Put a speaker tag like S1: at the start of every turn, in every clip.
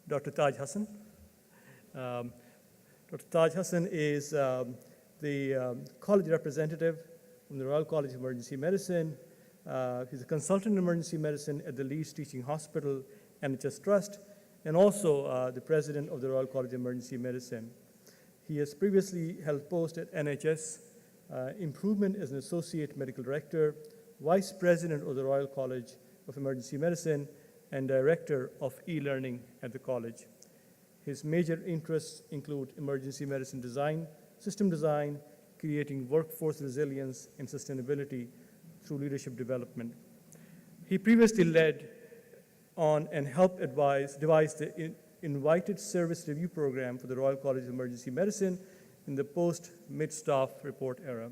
S1: Dr. Taj Hassan. Dr. Taj Hassan is the college representative from the Royal College of Emergency Medicine. He's a consultant in emergency medicine at the Leeds Teaching Hospital NHS Trust, and also the president of the Royal College of Emergency Medicine. He has previously held posts at NHS, Improvement as an Associate Medical Director, Vice President of the Royal College of Emergency Medicine, and Director of e-learning at the college. His major interests include emergency medicine design, system design, creating workforce resilience and sustainability through leadership development. He previously led on and helped devise the Invited Service Review Program for the Royal College of Emergency Medicine in the post-mid-staff report era.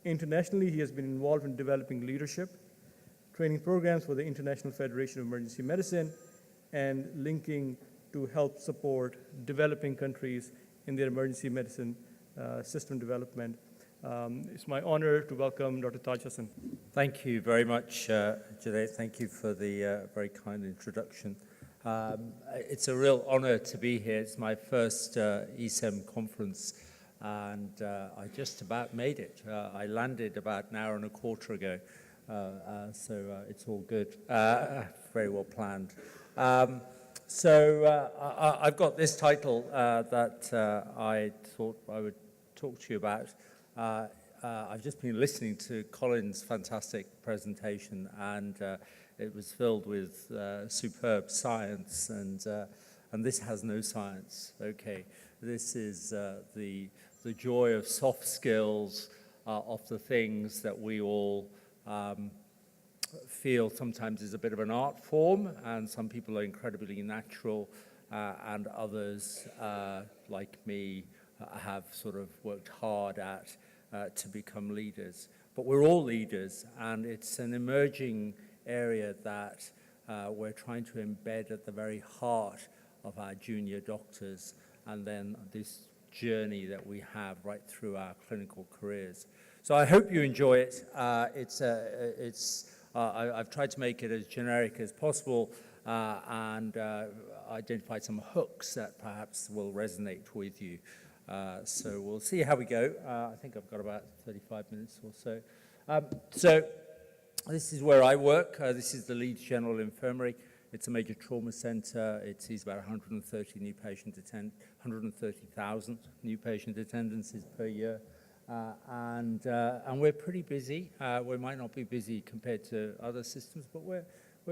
S1: Internationally, he has been involved in developing leadership, training programs for the International Federation of Emergency Medicine, and linking to help support developing countries in their emergency medicine system development. It's my honor to welcome Dr. Taj Hassan.
S2: Thank you very much, Jade. Thank you for the very kind introduction. It's a real honor to be here. It's my first ESEM conference, and I just about made it. I landed about an hour and a quarter ago, so it's all good. Very well planned. I've got this title that I thought I would talk to you about. I've just been listening to Colin's fantastic presentation, and it was filled with superb science, and this has no science. Okay, this is the joy of soft skills, of the things that we all feel sometimes is a bit of an art form, and some people are incredibly natural, and others, like me, have sort of worked hard at to become leaders. But we're all leaders, and it's an emerging area that we're trying to embed at the very heart of our junior doctors, and then this journey that we have right through our clinical careers. So I hope you enjoy it. I've tried to make it as generic as possible and identify some hooks that perhaps will resonate with you. So we'll see how we go. I think I've got about 35 minutes or so. So this is where I work. This is the Leeds General Infirmary. It's a major trauma center. It sees about 130,000 new patient attendances per year. And we're pretty busy. We might not be busy compared to other systems, but we're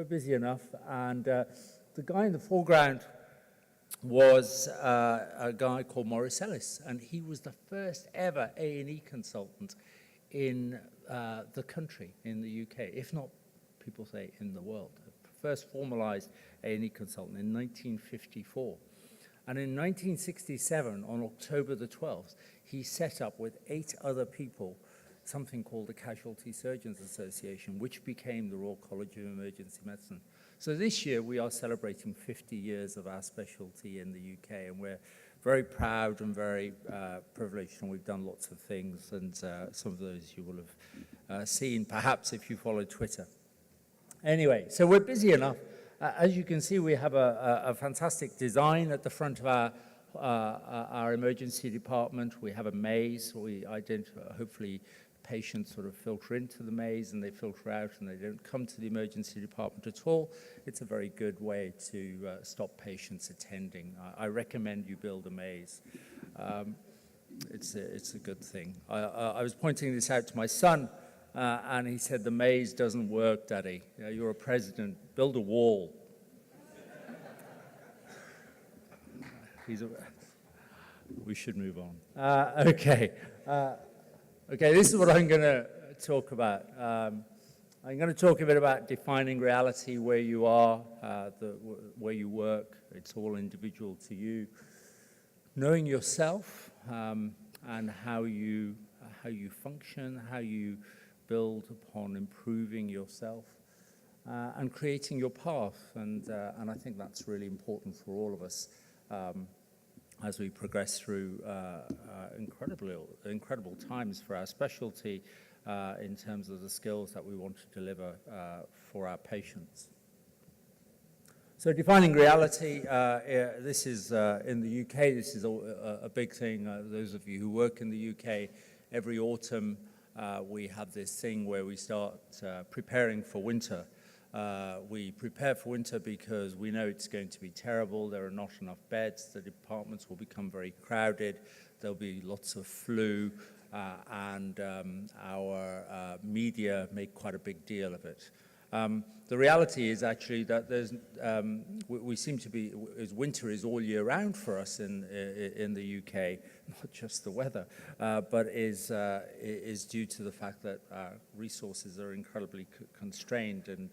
S2: busy enough. And the guy in the foreground was a guy called Maurice Ellis, and he was the first ever A&E consultant in the country, in the UK, if not, people say, in the world. First formalized A&E consultant in 1954. And in 1967, on October the 12th, he set up with 8 other people something called the Casualty Surgeons Association, which became the Royal College of Emergency Medicine. So this year we are celebrating 50 years of our specialty in the UK, and we're very proud and very privileged, and we've done lots of things, and some of those you will have seen perhaps if you follow Twitter. Anyway, so we're busy enough. As you can see, we have a fantastic design at the front of our emergency department. We have a maze. We identify, hopefully, patients sort of filter into the maze and they filter out and they don't come to the emergency department at all. It's a very good way to stop patients attending. I recommend you build a maze. It's a good thing. I was pointing this out to my son, and he said, "The maze doesn't work, Daddy. You're a president. Build a wall." We should move on. Okay. Okay, this is what I'm going to talk about. I'm going to talk a bit about defining reality, where you are, where you work. It's all individual to you. Knowing yourself and how you function, how you build upon improving yourself, and creating your path. And I think that's really important for all of us as we progress through incredible times for our specialty in terms of the skills that we want to deliver for our patients. So So defining reality, this is in the UK, this is a big thing. Those of you who work in the UK, every autumn we have this thing where we start preparing for winter. We prepare for winter because we know it's going to be terrible. There are not enough beds. The departments will become very crowded. There'll be lots of flu, and our media make quite a big deal of it. The reality is actually that there's, we seem to be, winter is all year round for us in the UK, not just the weather, but is due to the fact that resources are incredibly constrained, and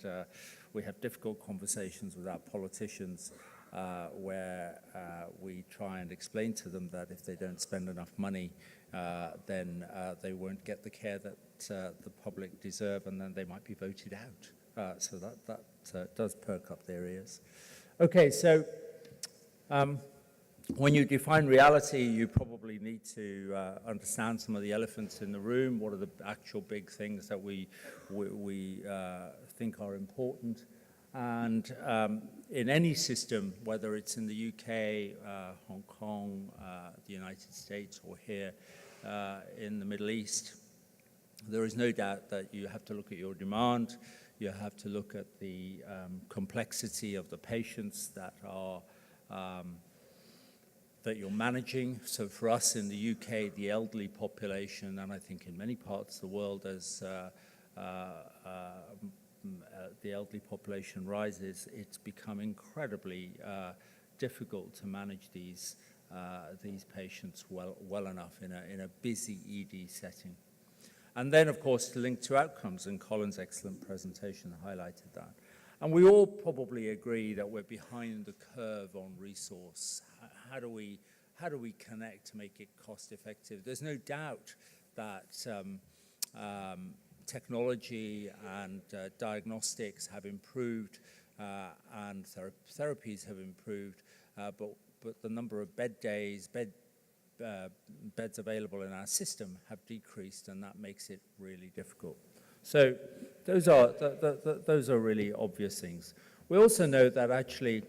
S2: we have difficult conversations with our politicians where we try and explain to them that if they don't spend enough money, then they won't get the care that the public deserve, and then they might be voted out. So that does perk up their ears. Okay, so when you define reality, you probably need to understand some of the elephants in the room. What are the actual big things that we think are important? And in any system, whether it's in the UK, Hong Kong, the United States, or here in the Middle East, there is no doubt that you have to look at your demand. You have to look at the complexity of the patients that are that you're managing. So for us in the UK, the elderly population, and I think in many parts of the world, as the elderly population rises, it's become incredibly difficult to manage these patients well enough in a busy ED setting. And then, of course, linked to outcomes, and Colin's excellent presentation highlighted that. And we all probably agree that we're behind the curve on resource. How do we connect to make it cost effective? There's no doubt that technology and diagnostics have improved and therapies have improved, but the number of beds available in our system have decreased, and that makes it really difficult. So those are really obvious things. We also know that actually,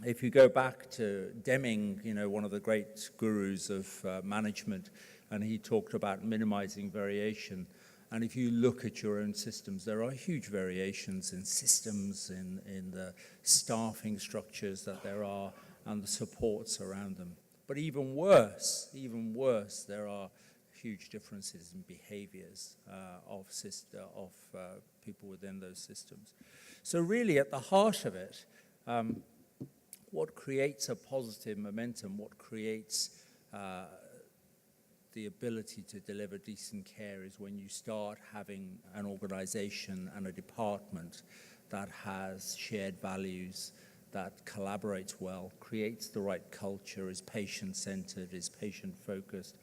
S2: if you go back to Deming, one of the great gurus of management, and he talked about minimizing variation. And if you look at your own systems, there are huge variations in systems, in the staffing structures that there are, and the supports around them. But even worse, there are huge differences in behaviors of people within those systems. So really, at the heart of it, what creates a positive momentum, what creates the ability to deliver decent care is when you start having an organization and a department that has shared values, that collaborates well, creates the right culture, is patient-centered, is patient-focused.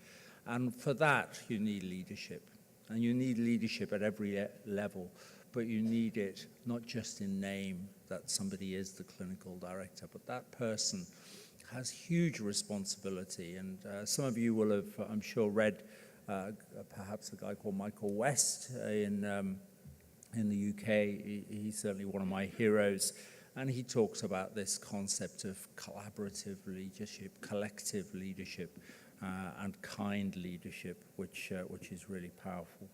S2: And for that, you need leadership. And you need leadership at every level, but you need it not just in name, that somebody is the clinical director, but that person has huge responsibility. And some of you will have, I'm sure, read perhaps a guy called Michael West in the UK. He's certainly one of my heroes. And he talks about this concept of collaborative leadership, collective leadership, and kind leadership, which is really powerful.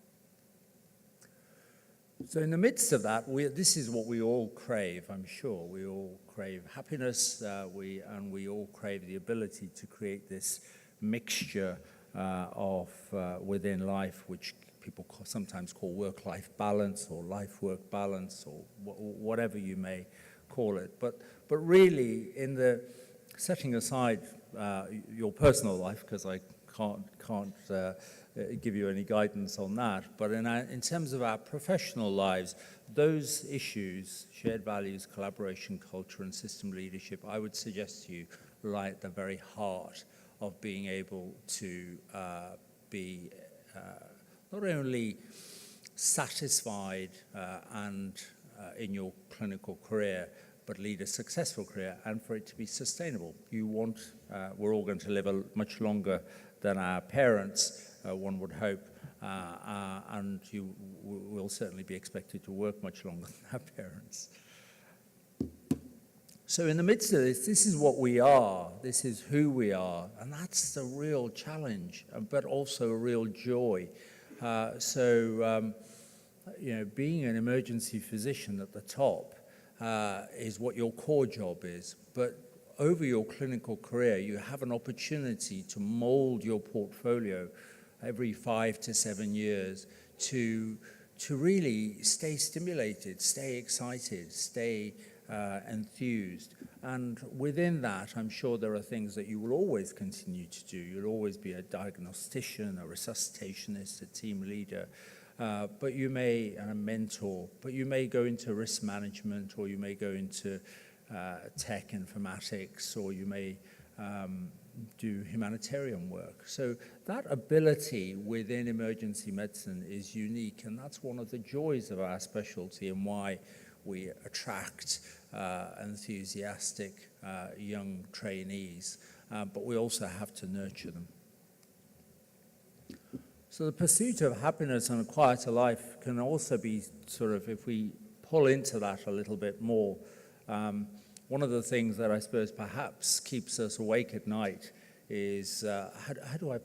S2: So in the midst of that, this is what we all crave, I'm sure. We all crave happiness, we all crave the ability to create this mixture of within life, which people sometimes call work-life balance or life-work balance, or whatever you may call it. But really, in the setting aside your personal life, because I can't give you any guidance on that, but in terms of our professional lives, those issues, shared values, collaboration, culture, and system leadership, I would suggest to you lie at the very heart of being able to be not only satisfied and in your clinical career, but lead a successful career, and for it to be sustainable. We're all going to live much longer than our parents, one would hope, and you will certainly be expected to work much longer than our parents. So in the midst of this is what we are, this is who we are, and that's the real challenge, but also a real joy. You know, being an emergency physician at the top is what your core job is, but over your clinical career, you have an opportunity to mold your portfolio every 5 to 7 years to really stay stimulated, stay excited, stay enthused. And within that, I'm sure there are things that you will always continue to do. You'll always be a diagnostician, a resuscitationist, a team leader, but you may, and a mentor, but you may go into risk management, or you may go into tech informatics, or you may do humanitarian work. So that ability within emergency medicine is unique, and that's one of the joys of our specialty and why we attract enthusiastic young trainees, but we also have to nurture them. So the pursuit of happiness and a quieter life can also be sort of, if we pull into that a little bit more, one of the things that I suppose perhaps keeps us awake at night is how do I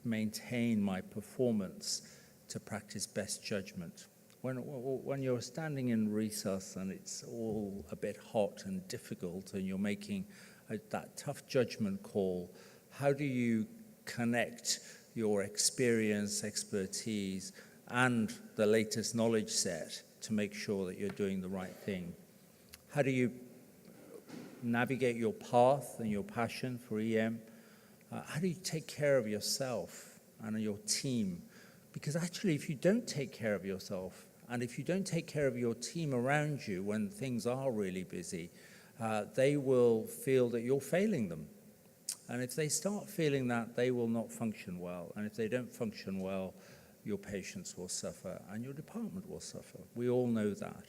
S2: maintain my performance to practice best judgment? When you're standing in resus and it's all a bit hot and difficult and you're making that tough judgment call, how do you connect your experience, expertise, and the latest knowledge set to make sure that you're doing the right thing? How do you navigate your path and your passion for EM? How do you take care of yourself and your team? Because actually, if you don't take care of yourself, and if you don't take care of your team around you when things are really busy, they will feel that you're failing them. And if they start feeling that, they will not function well. And if they don't function well, your patients will suffer and your department will suffer. We all know that.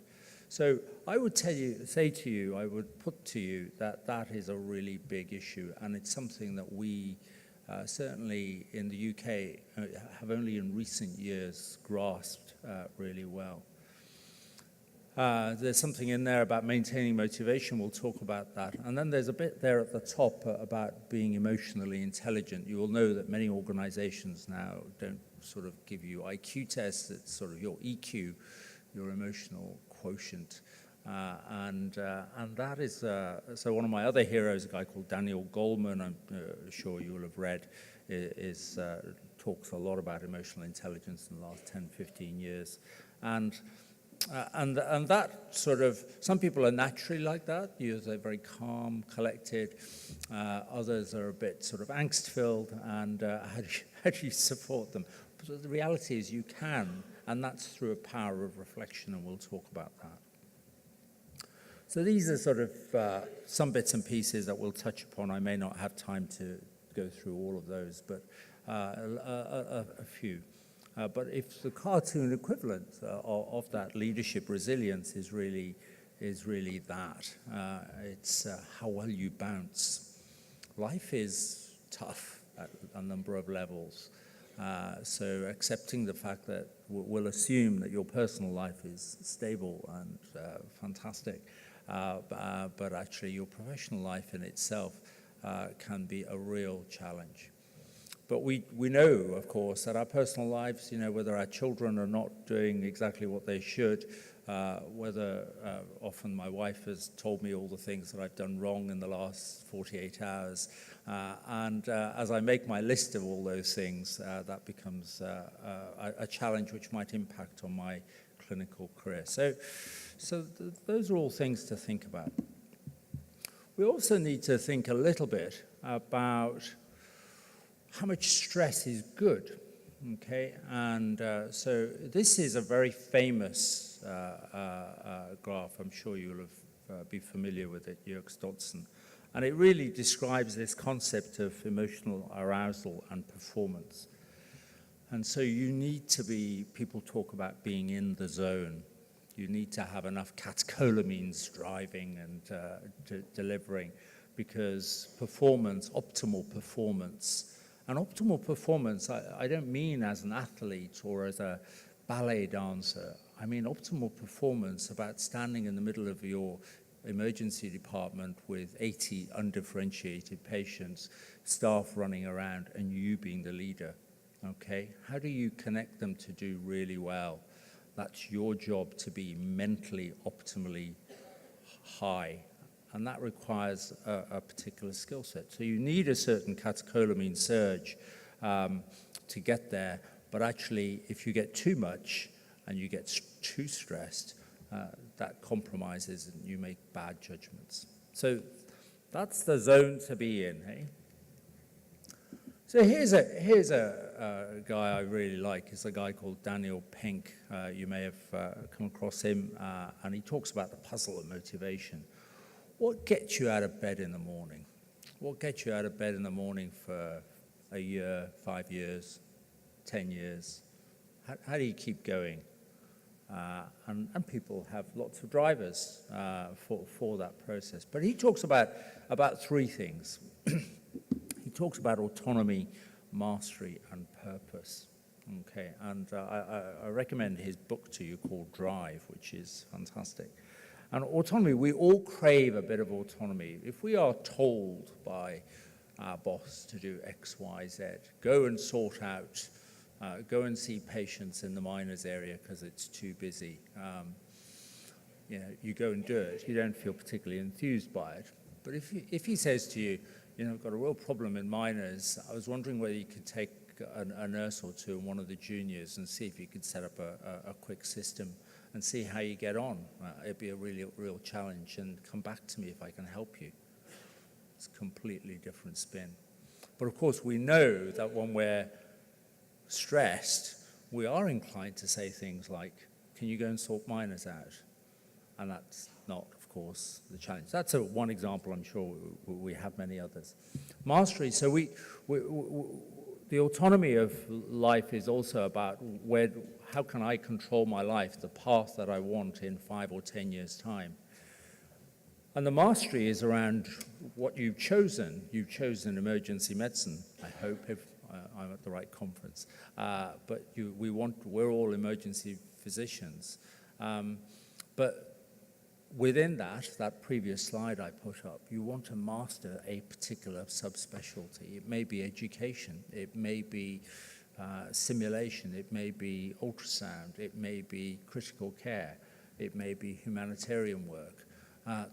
S2: So I would say to you, I would put to you that that is a really big issue, and it's something that we certainly in the UK have only in recent years grasped really well. There's something in there about maintaining motivation. We'll talk about that. And then there's a bit there at the top about being emotionally intelligent. You will know that many organizations now don't sort of give you IQ tests. It's sort of your EQ, your emotional quotient. And that is, so one of my other heroes, a guy called Daniel Goleman, I'm sure you will have read, talks a lot about emotional intelligence in the last 10, 15 years. And that sort of, some people are naturally like that. They're very calm, collected. Others are a bit sort of angst-filled, and how do you support them? But the reality is you can, and that's through a power of reflection, and we'll talk about that. So these are sort of some bits and pieces that we'll touch upon. I may not have time to go through all of those, but a few. But if the cartoon equivalent of that leadership resilience is really that, it's how well you bounce. Life is tough at a number of levels. So accepting the fact that we'll assume that your personal life is stable and fantastic, but actually your professional life in itself can be a real challenge. But we know, of course, that our personal lives, whether our children are not doing exactly what they should, whether often my wife has told me all the things that I've done wrong in the last 48 hours, and as I make my list of all those things, that becomes a challenge which might impact on my clinical career. So those are all things to think about. We also need to think a little bit about how much stress is good, okay? And so this is a very famous graph. I'm sure you'll be familiar with it, Jörg Stotson. And it really describes this concept of emotional arousal and performance. And so you need to people talk about being in the zone. You need to have enough catecholamines driving and delivering, because optimal performance, and optimal performance, I don't mean as an athlete or as a ballet dancer. I mean optimal performance about standing in the middle of your emergency department with 80 undifferentiated patients, staff running around, and you being the leader, okay? How do you connect them to do really well? That's your job, to be mentally optimally high, and that requires a particular skill set. So you need a certain catecholamine surge to get there, but actually if you get too much and you get too stressed, that compromises and you make bad judgments. So that's the zone to be in, hey? So here's a guy I really like. It's a guy called Daniel Pink. You may have come across him, and he talks about the puzzle of motivation. What gets you out of bed in the morning? What gets you out of bed in the morning for a year, 5 years, 10 years? How do you keep going? And people have lots of drivers for that process. But he talks about three things. He talks about autonomy, mastery, and purpose. Okay, and I recommend his book to you called Drive, which is fantastic. And autonomy, we all crave a bit of autonomy. If we are told by our boss to do X, Y, Z, go and sort out, go and see patients in the minors area because it's too busy, you know, you go and do it. You don't feel particularly enthused by it. But if he says to you, you know, I've got a real problem in minors, I was wondering whether you could take a nurse or two and one of the juniors and see if you could set up a quick system and see how you get on. It'd be a real challenge, and come back to me if I can help you. It's a completely different spin. But of course, we know that when we're stressed, we are inclined to say things like, can you go and sort minors out? And that's not, of course, the challenge. That's one example. I'm sure we have many others. Mastery. So the autonomy of life is also about how can I control my life, the path that I want in 5 or 10 years' time. And the mastery is around what you've chosen. You've chosen emergency medicine, I hope, if I'm at the right conference. But we're all emergency physicians. But within that previous slide I put up, you want to master a particular subspecialty. It may be education, it may be simulation, it may be ultrasound, it may be critical care, it may be humanitarian work.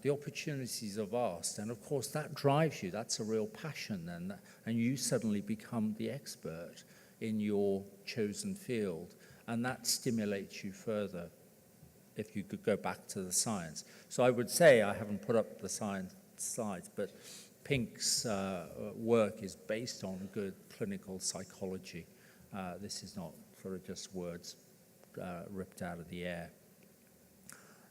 S2: The opportunities are vast, and of course that drives you. That's a real passion then, and you suddenly become the expert in your chosen field, and that stimulates you further if you could go back to the science. So I would say, I haven't put up the science slides, but Pink's work is based on good clinical psychology. This is not sort of just words ripped out of the air.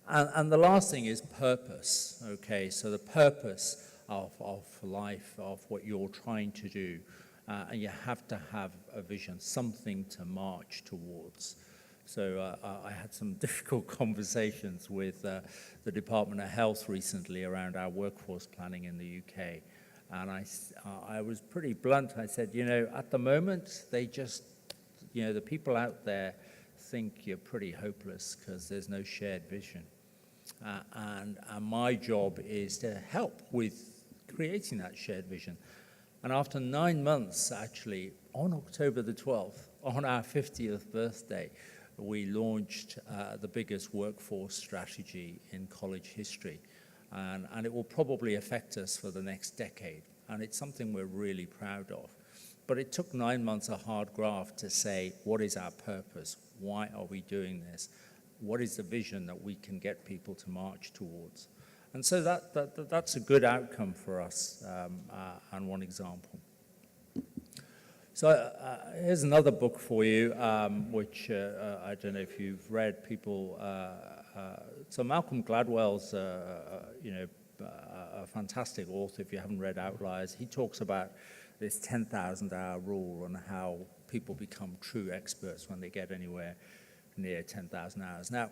S2: And the last thing is purpose, okay? So the purpose of life, of what you're trying to do, and you have to have a vision, something to march towards. So I had some difficult conversations with the Department of Health recently around our workforce planning in the UK. And I was pretty blunt. I said, you know, at the moment, they just, you know, the people out there think you're pretty hopeless because there's no shared vision. And my job is to help with creating that shared vision. And after 9 months, actually, on October the 12th, on our 50th birthday, we launched the biggest workforce strategy in college history. And it will probably affect us for the next decade. And it's something we're really proud of. But it took 9 months of hard graft to say, what is our purpose? Why are we doing this? What is the vision that we can get people to march towards? And so that's a good outcome for us, and one example. So here's another book for you, which I don't know if you've read. So Malcolm Gladwell's, a fantastic author. If you haven't read Outliers, he talks about this 10,000-hour rule and how people become true experts when they get anywhere near 10,000 hours. Now,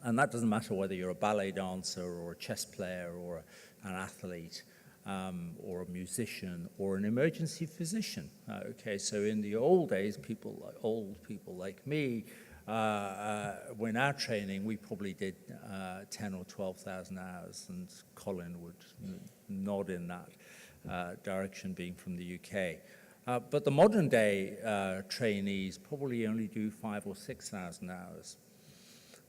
S2: and that doesn't matter whether you're a ballet dancer or a chess player or an athlete, or a musician or an emergency physician. Okay, so in the old days, old people like me when our training, we probably did 10 or 12,000 hours, and Colin would nod in that direction, being from the UK. But the modern day trainees probably only do 5,000 or 6,000 hours.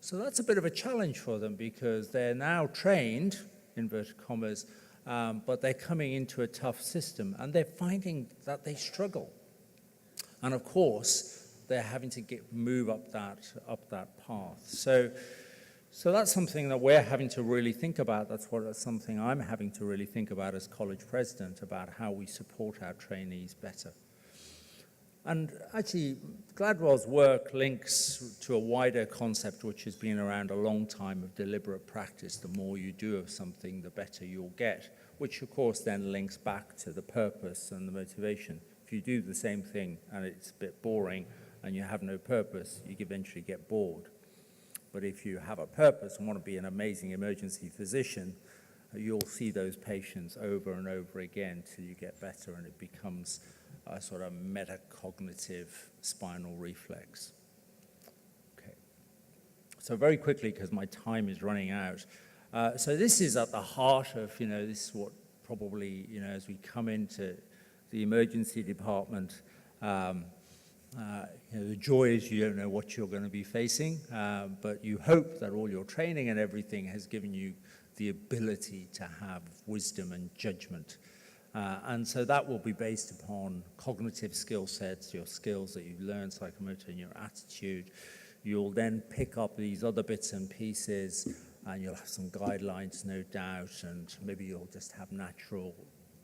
S2: So that's a bit of a challenge for them, because they're now trained, inverted commas, but they're coming into a tough system, and they're finding that they struggle. And of course, they're having to move up that path. So that's something that we're having to really think about. That's something I'm having to really think about as college president, about how we support our trainees better. And actually, Gladwell's work links to a wider concept which has been around a long time, of deliberate practice. The more you do of something, the better you'll get, which of course then links back to the purpose and the motivation. If you do the same thing and it's a bit boring and you have no purpose, you eventually get bored. But if you have a purpose and want to be an amazing emergency physician, you'll see those patients over and over again till you get better, and it becomes a sort of metacognitive spinal reflex. Okay. So very quickly, because my time is running out. So this is at the heart of, this is what probably, as we come into the emergency department, the joy is you don't know what you're going to be facing, but you hope that all your training and everything has given you the ability to have wisdom and judgment. And so that will be based upon cognitive skill sets, your skills that you've learned, psychomotor, and your attitude. You'll then pick up these other bits and pieces, and you'll have some guidelines, no doubt, and maybe you'll just have natural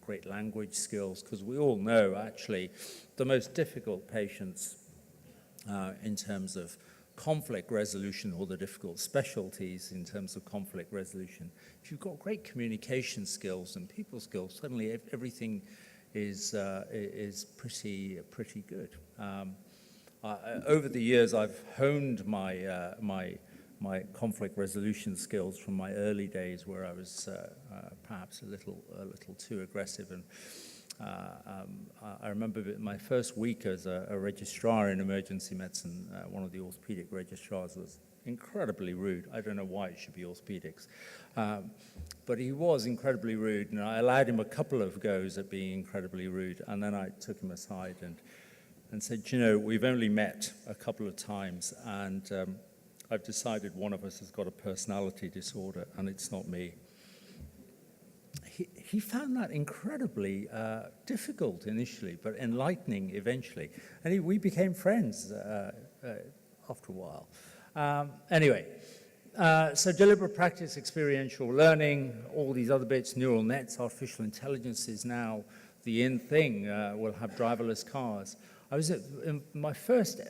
S2: great language skills, because we all know, actually, the most difficult patients in terms of conflict resolution, or the difficult specialties in terms of conflict resolution, if you've got great communication skills and people skills, suddenly everything is pretty good. Over the years, I've honed my conflict resolution skills from my early days, where I was perhaps a little too aggressive. And I remember my first week as a registrar in emergency medicine, one of the orthopedic registrars was incredibly rude. I don't know why it should be orthopedics, but he was incredibly rude, and I allowed him a couple of goes at being incredibly rude, and then I took him aside and said, we've only met a couple of times, and I've decided one of us has got a personality disorder, and it's not me. He found that incredibly difficult initially, but enlightening eventually. And we became friends after a while. Anyway, so deliberate practice, experiential learning, all these other bits, neural nets, artificial intelligence is now the in thing. We'll have driverless cars. In my first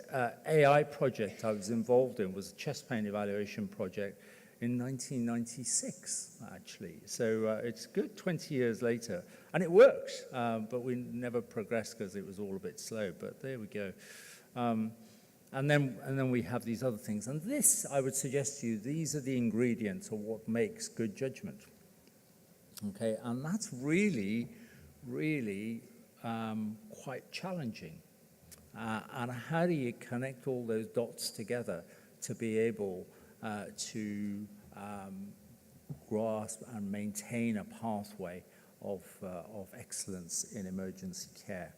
S2: AI project I was involved in was a chest pain evaluation project in 1996, actually. So it's good 20 years later. And it works, but we never progressed because it was all a bit slow. But there we go. And then we have these other things. And this, I would suggest to you, these are the ingredients of what makes good judgment. Okay, and that's really, really quite challenging. And how do you connect all those dots together to be able to grasp and maintain a pathway of excellence in emergency care?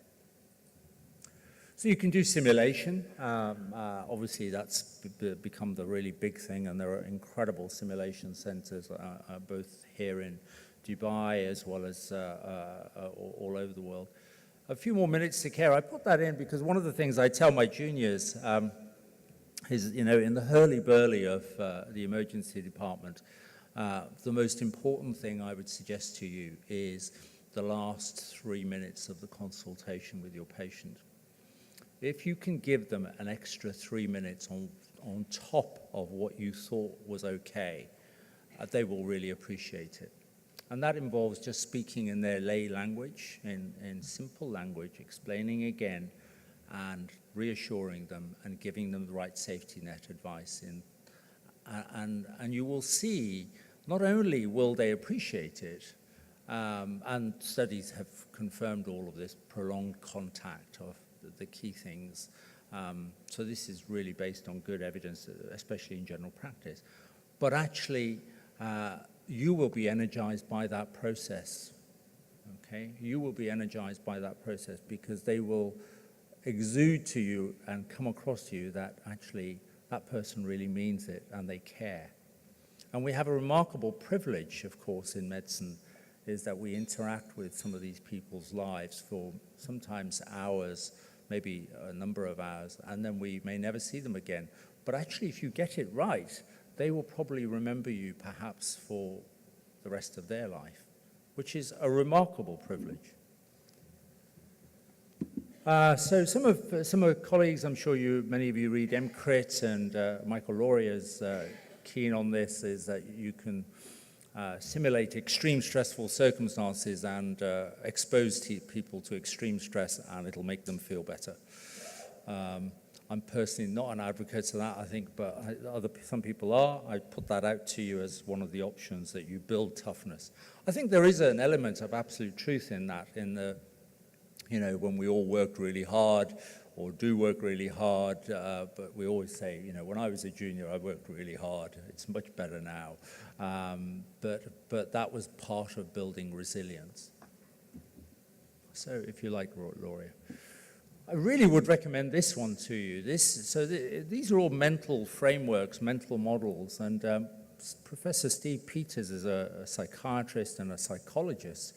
S2: So you can do simulation. Obviously, that's become the really big thing, and there are incredible simulation centers both here in Dubai as well as all over the world. A few more minutes to care. I put that in because one of the things I tell my juniors is, in the hurly-burly of the emergency department, the most important thing I would suggest to you is the last 3 minutes of the consultation with your patient. If you can give them an extra 3 minutes on top of what you thought was okay, they will really appreciate it. And that involves just speaking in their lay language, in simple language, explaining again, and reassuring them and giving them the right safety net advice. And you will see, not only will they appreciate it, and studies have confirmed all of this, prolonged contact of the key things, So this is really based on good evidence, especially in general practice. But actually, you will be energized by that process, okay? You will be energized by that process because they will exude to you and come across to you that actually that person really means it and they care. And we have a remarkable privilege, of course, in medicine, is that we interact with some of these people's lives for sometimes hours, maybe a number of hours, and then we may never see them again. But actually, if you get it right, they will probably remember you perhaps for the rest of their life, which is a remarkable privilege. So some of colleagues, I'm sure many of you read MCRIT, and Michael Laurie is keen on this, is that you can simulate extreme stressful circumstances and expose people to extreme stress, and it'll make them feel better. I'm personally not an advocate of that, I think, but some people are. I put that out to you as one of the options, that you build toughness. I think there is an element of absolute truth in that, when we all work really hard or do work really hard, but we always say, when I was a junior, I worked really hard. It's much better now. But that was part of building resilience. So if you like, Laurie. I really would recommend this one to you. These are all mental frameworks, mental models, and Professor Steve Peters is a psychiatrist and a psychologist,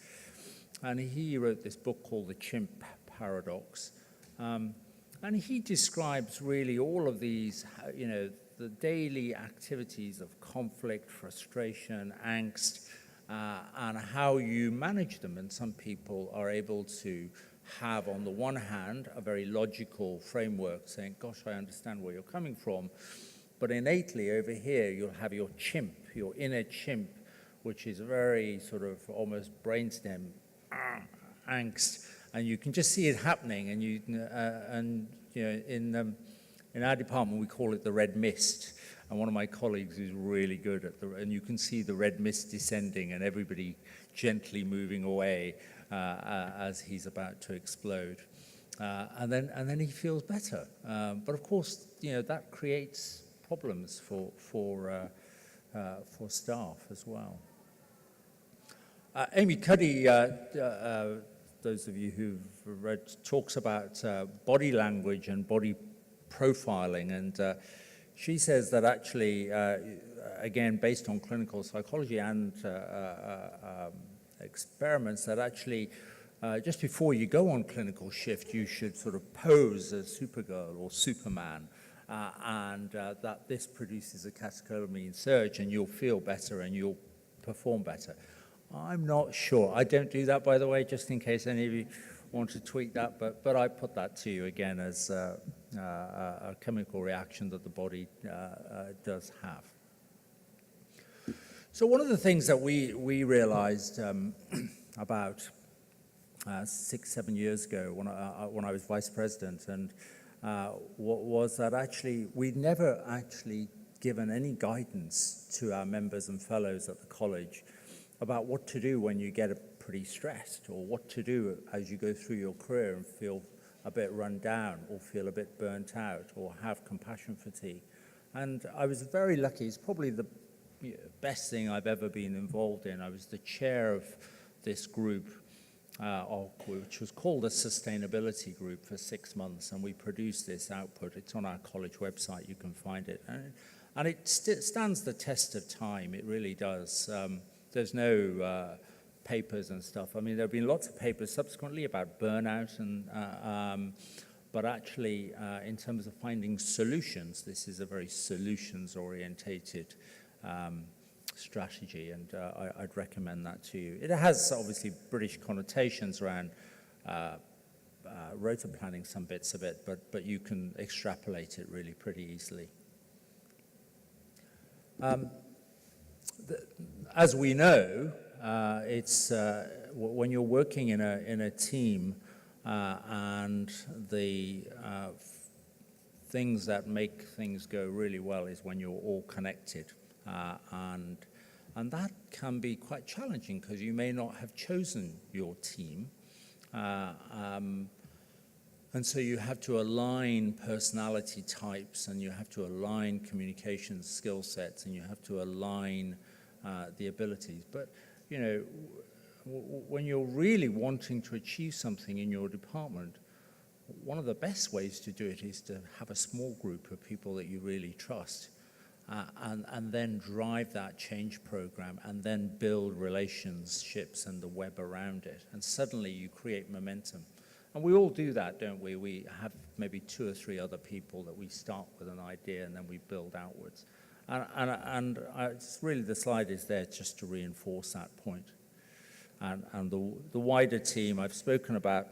S2: and he wrote this book called The Chimp Paradox, and he describes really all of these, the daily activities of conflict, frustration, angst, and how you manage them. And some people are able to have, on the one hand, a very logical framework saying, gosh, I understand where you're coming from. But innately over here, you'll have your chimp, your inner chimp, which is very sort of almost brainstem angst. And you can just see it happening. And in our department, we call it the red mist. And one of my colleagues is really good at and you can see the red mist descending and everybody gently moving away as he's about to explode. And then he feels better. But of course, that creates problems for staff as well. Amy Cuddy, those of you who've read, talks about body language and body profiling, and she says that actually, again, based on clinical psychology and experiments, that actually just before you go on clinical shift, you should sort of pose as Supergirl or Superman, and that this produces a catecholamine surge, and you'll feel better and you'll perform better. I'm not sure. I don't do that, by the way, just in case any of you want to tweak that, but I put that to you again as a chemical reaction that the body does have. So one of the things that we realized about 6-7 years ago when I was vice president, and was that actually we'd never actually given any guidance to our members and fellows at the college about what to do when you get pretty stressed, or what to do as you go through your career and feel a bit run down, or feel a bit burnt out, or have compassion fatigue. And I was very lucky. It's probably the best thing I've ever been involved in. I was the chair of this group, which was called a sustainability group, for 6 months, and we produced this output. It's on our college website. You can find it. And it stands the test of time. It really does. There's no papers and stuff. I mean, there have been lots of papers subsequently about burnout, but actually, in terms of finding solutions, this is a very solutions-orientated strategy, and I'd recommend that to you. It has obviously British connotations around rota planning, some bits of it, but you can extrapolate it really pretty easily. As we know, it's when you're working in a team, and the things that make things go really well is when you're all connected, and that can be quite challenging because you may not have chosen your team, And so you have to align personality types, and you have to align communication skill sets, and you have to align the abilities. But, you know, when you're really wanting to achieve something in your department, one of the best ways to do it is to have a small group of people that you really trust, and then drive that change program, and then build relationships and the web around it. And suddenly you create momentum. And we all do that, don't we? We have maybe 2 or 3 other people that we start with an idea and then we build outwards. And it's really, the slide is there just to reinforce that point. And the wider team I've spoken about.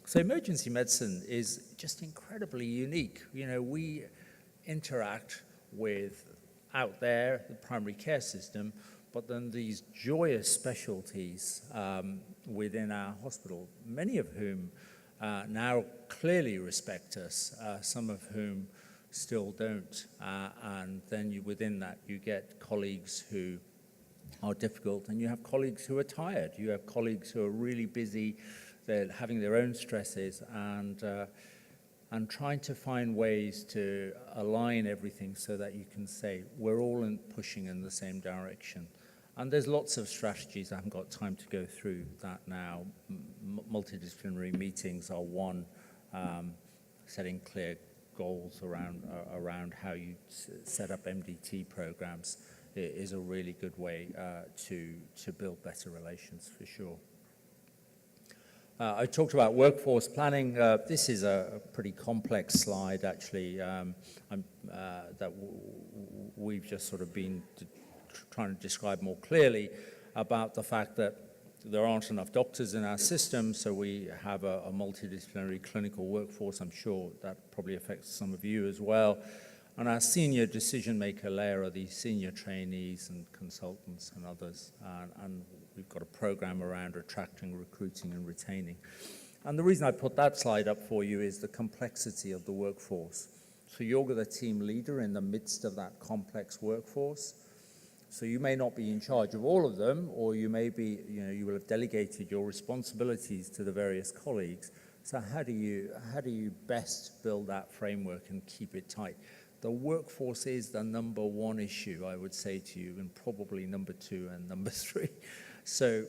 S2: So emergency medicine is just incredibly unique. You know, we interact with, out there, the primary care system, but then these joyous specialties within our hospital, many of whom now clearly respect us, some of whom still don't. And then within that, you get colleagues who are difficult, and you have colleagues who are tired. You have colleagues who are really busy, they're having their own stresses, and trying to find ways to align everything so that you can say, we're all pushing in the same direction. And there's lots of strategies. I haven't got time to go through that now. Multidisciplinary meetings are one. Setting clear goals around how you set up MDT programs is a really good way to build better relations, for sure. I talked about workforce planning. This is a pretty complex slide, actually, that we've just sort of been trying to describe more clearly, about the fact that there aren't enough doctors in our system, so we have a multidisciplinary clinical workforce. I'm sure that probably affects some of you as well. And our senior decision maker layer are these senior trainees and consultants and others, and we've got a program around attracting, recruiting, and retaining. And the reason I put that slide up for you is the complexity of the workforce. So you're the team leader in the midst of that complex workforce. So you may not be in charge of all of them, or you may be, you will have delegated your responsibilities to the various colleagues. So how do you best build that framework and keep it tight? The workforce is the number 1 issue, I would say to you, and probably number 2 and number 3. So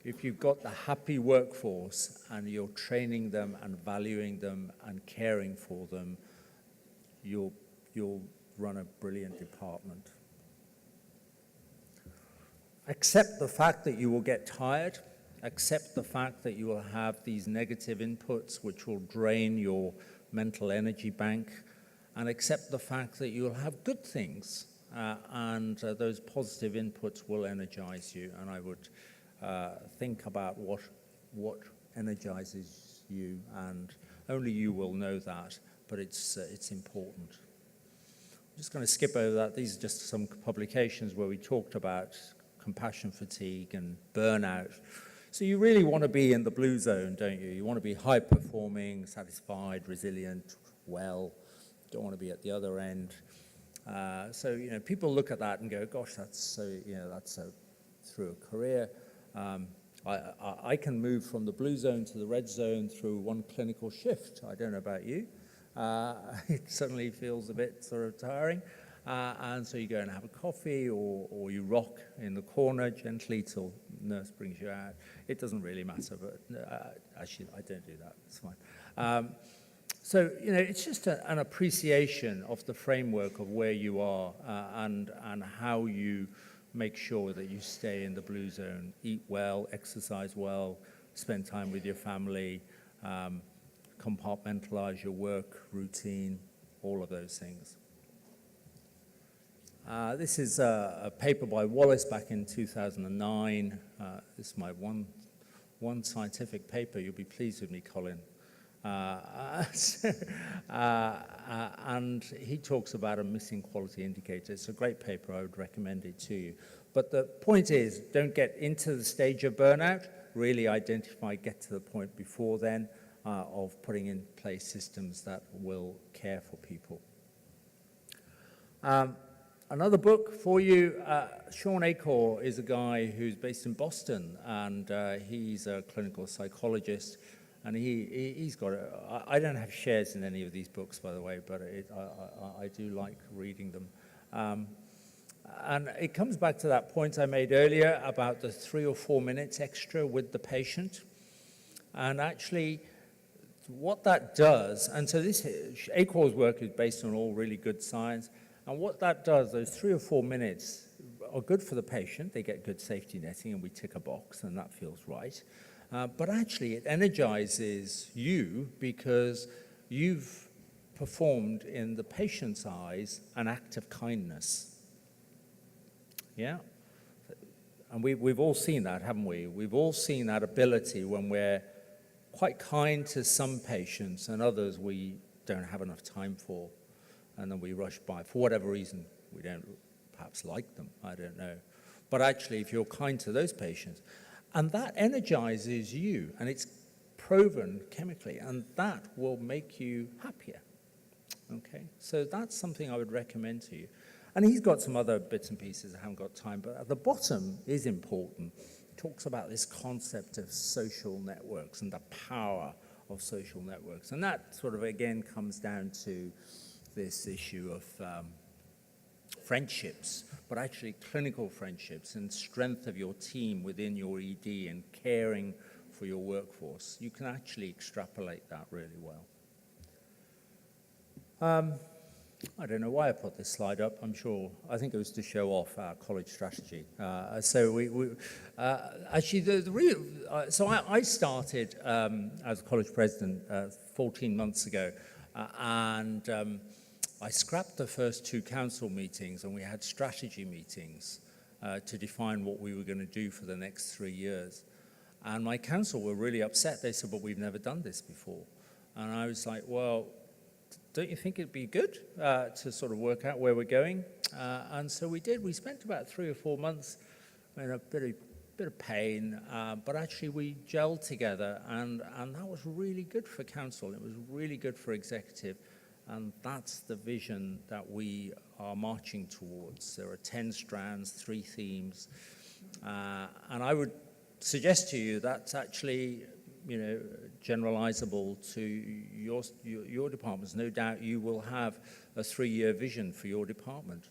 S2: if you've got the happy workforce and you're training them and valuing them and caring for them, you'll run a brilliant department. Accept the fact that you will get tired. Accept the fact that you will have these negative inputs which will drain your mental energy bank. And accept the fact that you'll have good things, and those positive inputs will energize you. And I would think about what energizes you, and only you will know that, but it's important. I'm just going to skip over that. These are just some publications where we talked about compassion fatigue and burnout. So you really want to be in the blue zone, don't you? You want to be high-performing, satisfied, resilient, well. Don't want to be at the other end. So people look at that and go, gosh, that's through a career. I can move from the blue zone to the red zone through one clinical shift. I don't know about you. It suddenly feels a bit sort of tiring. And so you go and have a coffee, or you rock in the corner gently till nurse brings you out. It doesn't really matter, but actually I don't do that. It's fine. So, it's just an appreciation of the framework of where you are, and how you make sure that you stay in the blue zone. Eat well, exercise well, spend time with your family, compartmentalize your work routine, all of those things. This is a paper by Wallace back in 2009. This is my one scientific paper. You'll be pleased with me, Colin. And he talks about a missing quality indicator. It's a great paper. I would recommend it to you. But the point is, don't get into the stage of burnout. Really identify, get to the point before then of putting in place systems that will care for people. Another book for you, Sean Acor is a guy who's based in Boston, and he's a clinical psychologist. And he's got it. I don't have shares in any of these books, by the way, but I do like reading them. And it comes back to that point I made earlier about the 3 or 4 minutes extra with the patient. And actually, what that does, and so this ACOR's work is based on all really good science, and what that does, those 3 or 4 minutes are good for the patient. They get good safety netting, and we tick a box, and that feels right. But actually, it energizes you because you've performed in the patient's eyes an act of kindness. Yeah? And we've all seen that, haven't we? We've all seen that ability when we're quite kind to some patients and others we don't have enough time for, and then we rush by. For whatever reason, we don't perhaps like them, I don't know. But actually, if you're kind to those patients, and that energizes you, and it's proven chemically, and that will make you happier. Okay, so that's something I would recommend to you. And he's got some other bits and pieces, I haven't got time, but at the bottom is important. He talks about this concept of social networks and the power of social networks. And that sort of, again, comes down to this issue of friendships, but actually clinical friendships and strength of your team within your ED and caring for your workforce. You can actually extrapolate that really well. I don't know why I put this slide up. I think it was to show off our college strategy. So I started as college president 14 months ago, and I scrapped the first 2 council meetings, and we had strategy meetings to define what we were going to do for the next 3 years. And my council were really upset. They said, "But we've never done this before." And I was like, "Well, don't you think it'd be good to sort of work out where we're going?" And so we did. We spent about 3 or 4 months in a bit of pain, but actually we gelled together, and that was really good for council. It was really good for executive, and that's the vision that we are marching towards. There are 10 strands, 3 themes, and I would suggest to you that's actually, generalizable to your departments. No doubt you will have a 3-year vision for your department.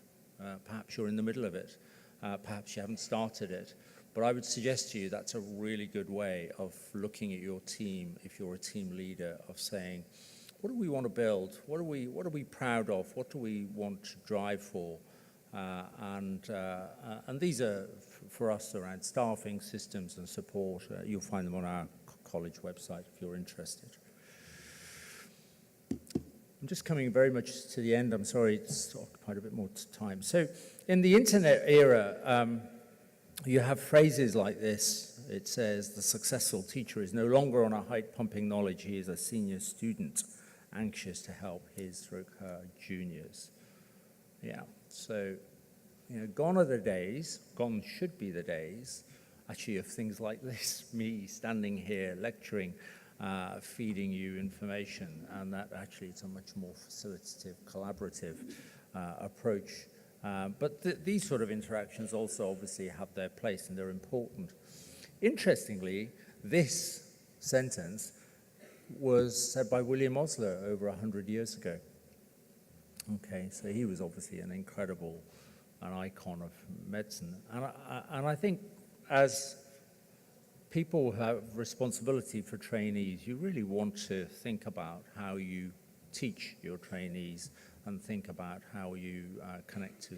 S2: Perhaps you're in the middle of it. Perhaps you haven't started it. But I would suggest to you that's a really good way of looking at your team, if you're a team leader, of saying, what do we want to build? What are we proud of? What do we want to drive for? And these are, for us, around staffing, systems, and support. You'll find them on our college website if you're interested. I'm just coming very much to the end. I'm sorry, it's occupied a bit more time. So in the internet era, you have phrases like this. It says, "The successful teacher is no longer on a height pumping knowledge. He is a senior student, anxious to help his or her juniors." Yeah, so, gone are the days, gone should be the days, actually, of things like this, me standing here lecturing, feeding you information, and that actually it's a much more facilitative, collaborative approach. But these sort of interactions also obviously have their place, and they're important. Interestingly, this sentence was said by William Osler over 100 years ago. Okay, so he was obviously an icon of medicine. And I think as people who have responsibility for trainees, you really want to think about how you teach your trainees and think about how you connect to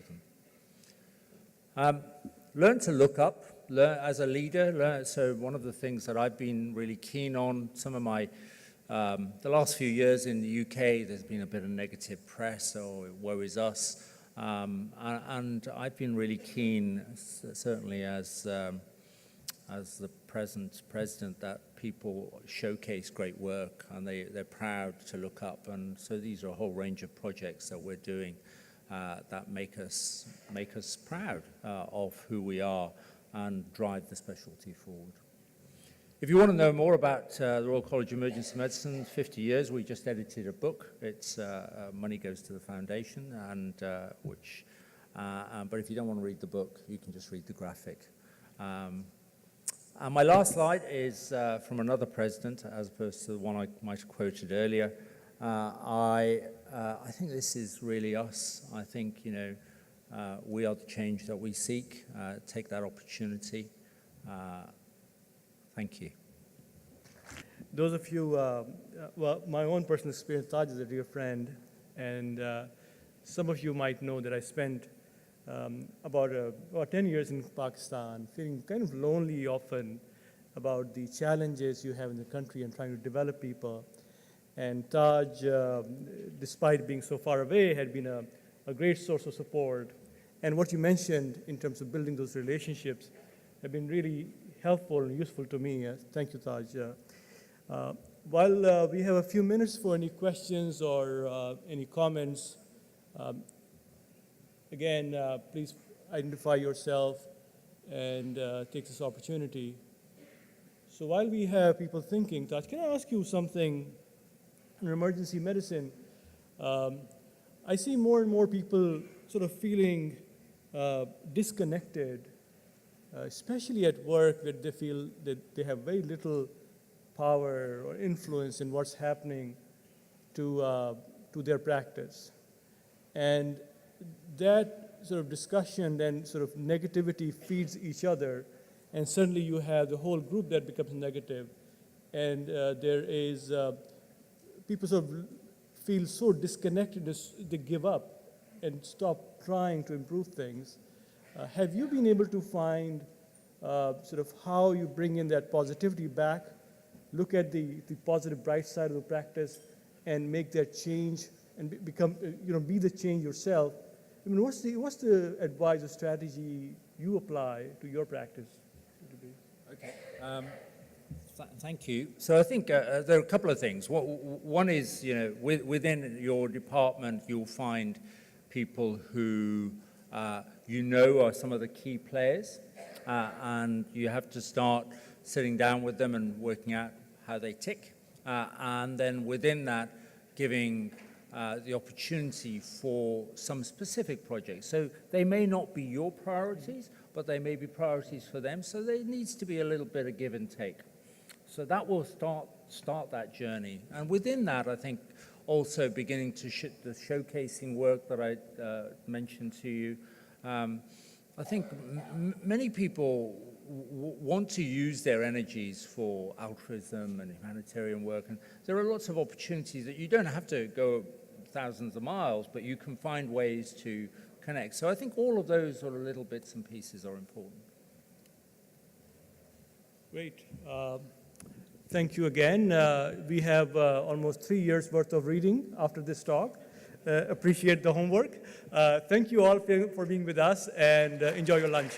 S2: them. Learn to look up, learn as a leader. So one of the things that I've been really keen on, some of my, the last few years in the UK, there's been a bit of negative press, or woe is us. And I've been really keen, certainly as the present president, that people showcase great work and they're proud to look up. And so these are a whole range of projects that we're doing that make us proud of who we are and drive the specialty forward. If you want to know more about the Royal College of Emergency Medicine, 50 years, we just edited a book. It's Money Goes to the Foundation, and but if you don't want to read the book, you can just read the graphic. And my last slide is from another president, as opposed to the one I might have quoted earlier. I think this is really us. I think, we are the change that we seek. Take that opportunity. Thank you.
S1: Those of you, well, my own personal experience, Taj is a dear friend, and some of you might know that I spent about 10 years in Pakistan, feeling kind of lonely often about the challenges you have in the country and trying to develop people. And Taj, despite being so far away, had been a great source of support. And what you mentioned in terms of building those relationships have been really helpful and useful to me. Thank you, Taj. While we have a few minutes for any questions or any comments, again, please identify yourself and take this opportunity. So while we have people thinking, Taj, can I ask you something in emergency medicine? I see more and more people sort of feeling disconnected, especially at work, where they feel that they have very little power or influence in what's happening to their practice. And that sort of discussion then sort of negativity feeds each other, and suddenly you have the whole group that becomes negative, and there is people sort of feel so disconnected they give up and stop trying to improve things. Have you been able to find sort of how you bring in that positivity back, look at the positive bright side of the practice, and make that change and become, be the change yourself? I mean, what's the advice or strategy you apply to your practice?
S2: Okay. Thank you. So I think there are a couple of things. One is, within your department, you'll find people who are some of the key players, and you have to start sitting down with them and working out how they tick, and then within that, giving the opportunity for some specific projects. So they may not be your priorities, but they may be priorities for them. So there needs to be a little bit of give and take. So that will start that journey. And within that, I think also beginning to the showcasing work that I mentioned to you. I think many people want to use their energies for altruism and humanitarian work. And there are lots of opportunities that you don't have to go thousands of miles, but you can find ways to connect. So I think all of those sort of little bits and pieces are important.
S1: Great. Thank you again. We have almost 3 years worth of reading after this talk. Appreciate the homework. Thank you all for being with us, and enjoy your lunch.